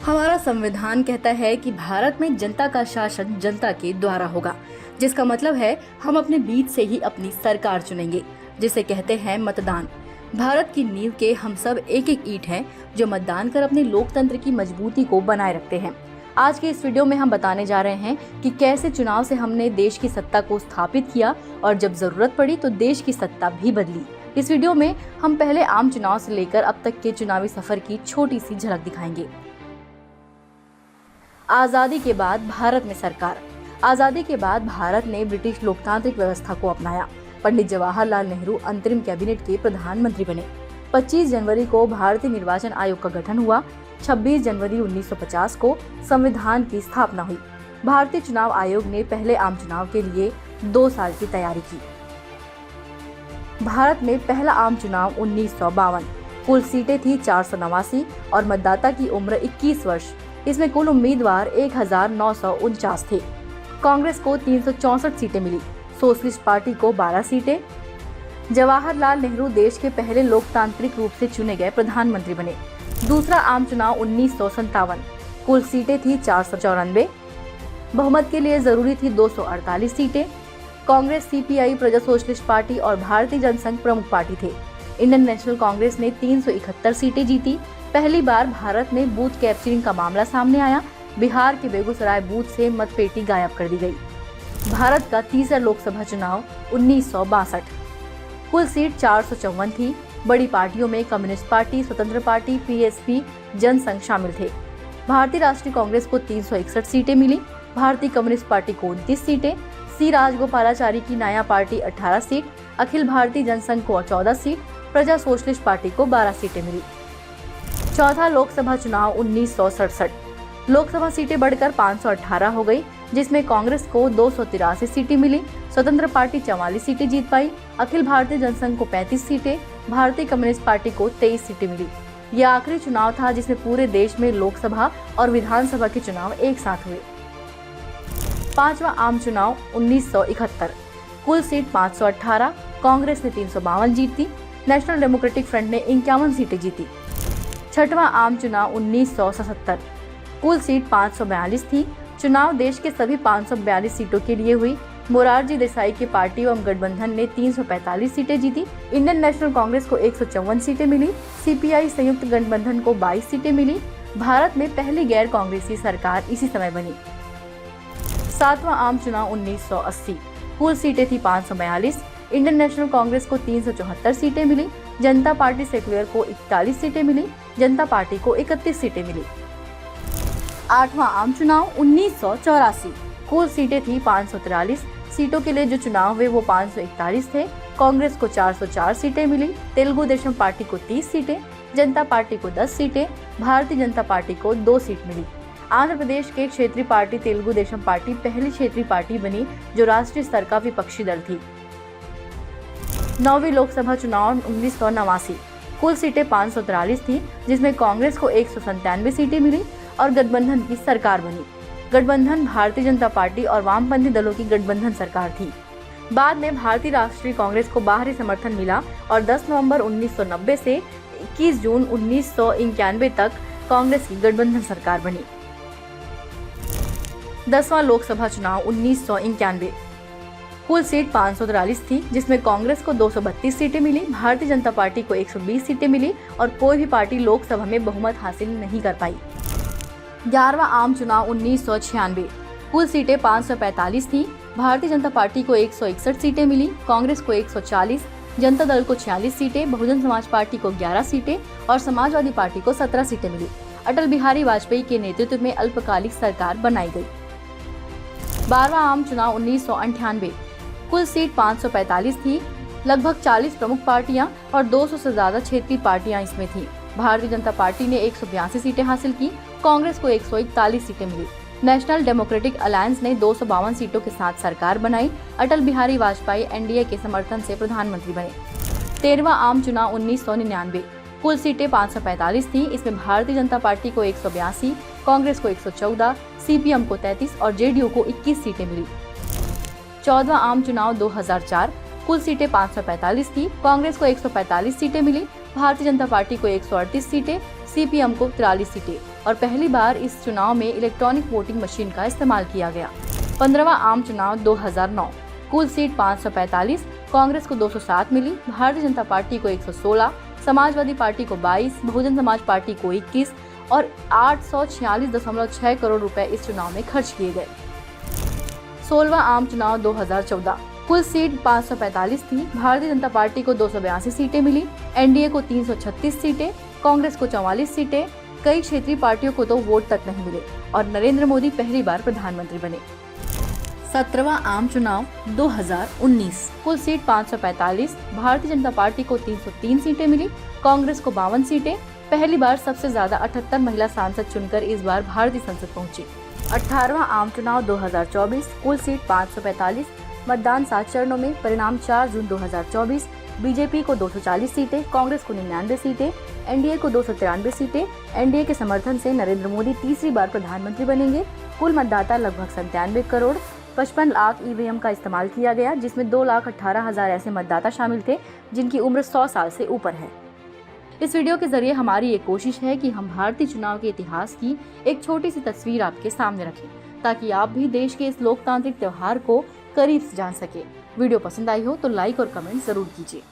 हमारा संविधान कहता है कि भारत में जनता का शासन जनता के द्वारा होगा, जिसका मतलब है हम अपने बीच से ही अपनी सरकार चुनेंगे, जिसे कहते हैं मतदान। भारत की नींव के हम सब एक एक ईंट हैं जो मतदान कर अपने लोकतंत्र की मजबूती को बनाए रखते हैं। आज के इस वीडियो में हम बताने जा रहे हैं कि कैसे चुनाव से हमने देश की सत्ता को स्थापित किया और जब जरूरत पड़ी तो देश की सत्ता भी बदली। इस वीडियो में हम पहले आम चुनाव से लेकर अब तक के चुनावी सफर की छोटी सी झलक दिखाएंगे। आजादी के बाद भारत में सरकार। आजादी के बाद भारत ने ब्रिटिश लोकतांत्रिक व्यवस्था को अपनाया। पंडित जवाहरलाल नेहरू अंतरिम कैबिनेट के प्रधानमंत्री बने। 25 जनवरी को भारतीय निर्वाचन आयोग का गठन हुआ। 26 जनवरी 1950 को संविधान की स्थापना हुई। भारतीय चुनाव आयोग ने पहले आम चुनाव के लिए 2 साल की तैयारी की। भारत में पहला आम चुनाव 1952। कुल सीटें थी 489 और मतदाता की उम्र 21 वर्ष। इसमें कुल उम्मीदवार 1949 थे। कांग्रेस को 364 सीटें मिली, सोशलिस्ट पार्टी को 12 सीटें। जवाहरलाल नेहरू देश के पहले लोकतांत्रिक रूप से चुने गए प्रधानमंत्री बने। दूसरा आम चुनाव 1957। कुल सीटें थी 494। बहुमत के लिए जरूरी थी 248 सीटें। कांग्रेस, सीपीआई, प्रजा सोशलिस्ट पार्टी और भारतीय जनसंघ प्रमुख पार्टी थे। इंडियन नेशनल कांग्रेस ने 371 सीटें जीती। पहली बार भारत में बूथ कैप्चरिंग का मामला सामने आया। बिहार के बेगूसराय बूथ से मतपेटी गायब कर दी गई। भारत का तीसरा लोकसभा चुनाव 1962। कुल सीट 454 थी। बड़ी पार्टियों में कम्युनिस्ट पार्टी, स्वतंत्र पार्टी, पीएसपी, जनसंघ शामिल थे। भारतीय राष्ट्रीय कांग्रेस को 361 सीटें मिली। भारतीय कम्युनिस्ट पार्टी को 29 सीटें। सी राजगोपालाचारी की नया पार्टी 18 सीट। अखिल भारतीय जनसंघ को 14 सीट। प्रजा सोशलिस्ट पार्टी को 12 सीटें मिली। चौथा लोकसभा चुनाव 1967। लोकसभा सीटें बढ़कर 518 हो गई, जिसमें कांग्रेस को 283 सीटें मिली। स्वतंत्र पार्टी 44 सीटें जीत पाई। अखिल भारतीय जनसंघ को 35 सीटें। भारतीय कम्युनिस्ट पार्टी को 23 सीटें मिली। यह आखिरी चुनाव था जिसमें पूरे देश में लोकसभा और विधानसभा के चुनाव एक साथ हुए। पांचवा आम चुनाव 1971। कुल सीट 518। कांग्रेस ने 352 जीती। नेशनल डेमोक्रेटिक फ्रंट ने 51 सीटें जीती। छठवां आम चुनाव 1977। कुल सीट 542 थी। चुनाव देश के सभी 542 सीटों के लिए हुई। मोरारजी देसाई की पार्टी एवं गठबंधन ने 345 सीटें जीती। इंडियन नेशनल कांग्रेस को 154 सीटें मिली। सीपीआई संयुक्त गठबंधन को 22 सीटें मिली। भारत में पहली गैर कांग्रेसी सरकार इसी समय बनी। सातवां आम चुनाव 1980। कुल सीटें थी 542। इंडियन नेशनल कांग्रेस को 374 सीटें मिली। जनता पार्टी सेक्युलर को 41 सीटें मिली। जनता पार्टी को 31 सीटें मिली। आठवां आम चुनाव 1984। कुल सीटें थी 543। सीटों के लिए जो चुनाव हुए वो 541 थे। कांग्रेस को 404 सीटें मिली। तेलुगु देशम पार्टी को 30 सीटें। जनता पार्टी को 10 सीटें। भारतीय जनता पार्टी को 2 सीट मिली। आंध्र प्रदेश के क्षेत्रीय पार्टी तेलुगु देशम पार्टी पहली क्षेत्रीय पार्टी बनी जो राष्ट्रीय स्तर का विपक्षी दल थी। 9वीं लोकसभा चुनाव 1989। कुल सीटें 543 थी, जिसमें कांग्रेस को 197 सीटें मिली और गठबंधन की सरकार बनी। गठबंधन भारतीय जनता पार्टी और वामपंथी दलों की गठबंधन सरकार थी। बाद में भारतीय राष्ट्रीय कांग्रेस को बाहरी समर्थन मिला और 10 नवंबर 1990 से 21 जून 1991 तक कांग्रेस की गठबंधन सरकार बनी। 10वां लोकसभा चुनाव 1991। कुल सीट 543 थी, जिसमें कांग्रेस को 232 सीटें मिली। भारतीय जनता पार्टी को 120 सीटें मिली और कोई भी पार्टी लोकसभा में बहुमत हासिल नहीं कर पाई। 11वां आम चुनाव 1996। कुल सीटें 545 थी। भारतीय जनता पार्टी को 161 सीटें मिली। कांग्रेस को 140, जनता दल को 46 सीटें, बहुजन समाज पार्टी को 11 सीटें और समाजवादी पार्टी को 17 सीटें मिली। अटल बिहारी वाजपेयी के नेतृत्व में अल्पकालिक सरकार बनाई गई। 12वां आम चुनाव 1998। कुल सीट 545 थी। लगभग 40 प्रमुख पार्टियां और 200 से ज्यादा क्षेत्रीय पार्टियां इसमें थी। भारतीय जनता पार्टी ने 182 सीटें हासिल की। कांग्रेस को 141 सीटें मिली। नेशनल डेमोक्रेटिक अलायंस ने 252 सीटों के साथ सरकार बनाई। अटल बिहारी वाजपेयी एनडीए के समर्थन से प्रधानमंत्री बने। 13वां आम चुनाव 1999। कुल सीटें 545 थी। इसमें भारतीय जनता पार्टी को 182, कांग्रेस को 114, सीपीएम को 33 और जेडीयू को 21 सीटें मिली। 14वां आम चुनाव 2004। कुल सीटें 545 थी। कांग्रेस को 145 सीटें मिली। भारतीय जनता पार्टी को 138 सीटें, CPM को 43 सीटें और पहली बार इस चुनाव में इलेक्ट्रॉनिक वोटिंग मशीन का इस्तेमाल किया गया। 15वां आम चुनाव 2009, कुल सीट 545, कांग्रेस को 207 मिली, भारतीय जनता पार्टी को 116, समाजवादी पार्टी को 22, बहुजन समाज पार्टी को 21 और 846.6 करोड़ रुपए इस चुनाव में खर्च किए गए। 16वां आम चुनाव 2014, कुल सीट 545 थी, भारतीय जनता पार्टी को 282 सीटें मिली, एनडीए को 336 सीटें, कांग्रेस को 44 सीटें, कई क्षेत्रीय पार्टियों को तो वोट तक नहीं मिले और नरेंद्र मोदी पहली बार प्रधानमंत्री बने। 17वां आम चुनाव 2019, कुल सीट 545, भारतीय जनता पार्टी को 303 सीटें मिली, कांग्रेस को 52 सीटें, पहली बार सबसे ज्यादा 78 महिला सांसद चुनकर इस बार भारतीय संसद पहुंची। 18वां आम चुनाव 2024, कुल सीट 545, मतदान 7 चरणों में, परिणाम 4 जून 2024, बीजेपी को 240 सीटें, कांग्रेस को 99 सीटें, एनडीए को 293 सीटें। एनडीए के समर्थन से नरेंद्र मोदी तीसरी बार प्रधानमंत्री बनेंगे। कुल मतदाता लगभग 97 करोड़, 55 लाख ईवीएम का इस्तेमाल किया गया, जिसमें 2,18,000 ऐसे मतदाता शामिल थे जिनकी उम्र 100 साल से ऊपर है। इस वीडियो के जरिए हमारी ये कोशिश है कि हम भारतीय चुनाव के इतिहास की एक छोटी सी तस्वीर आपके सामने रखें, ताकि आप भी देश के इस लोकतांत्रिक त्योहार को करीब से जान सके। वीडियो पसंद आई हो तो लाइक और कमेंट जरूर कीजिए।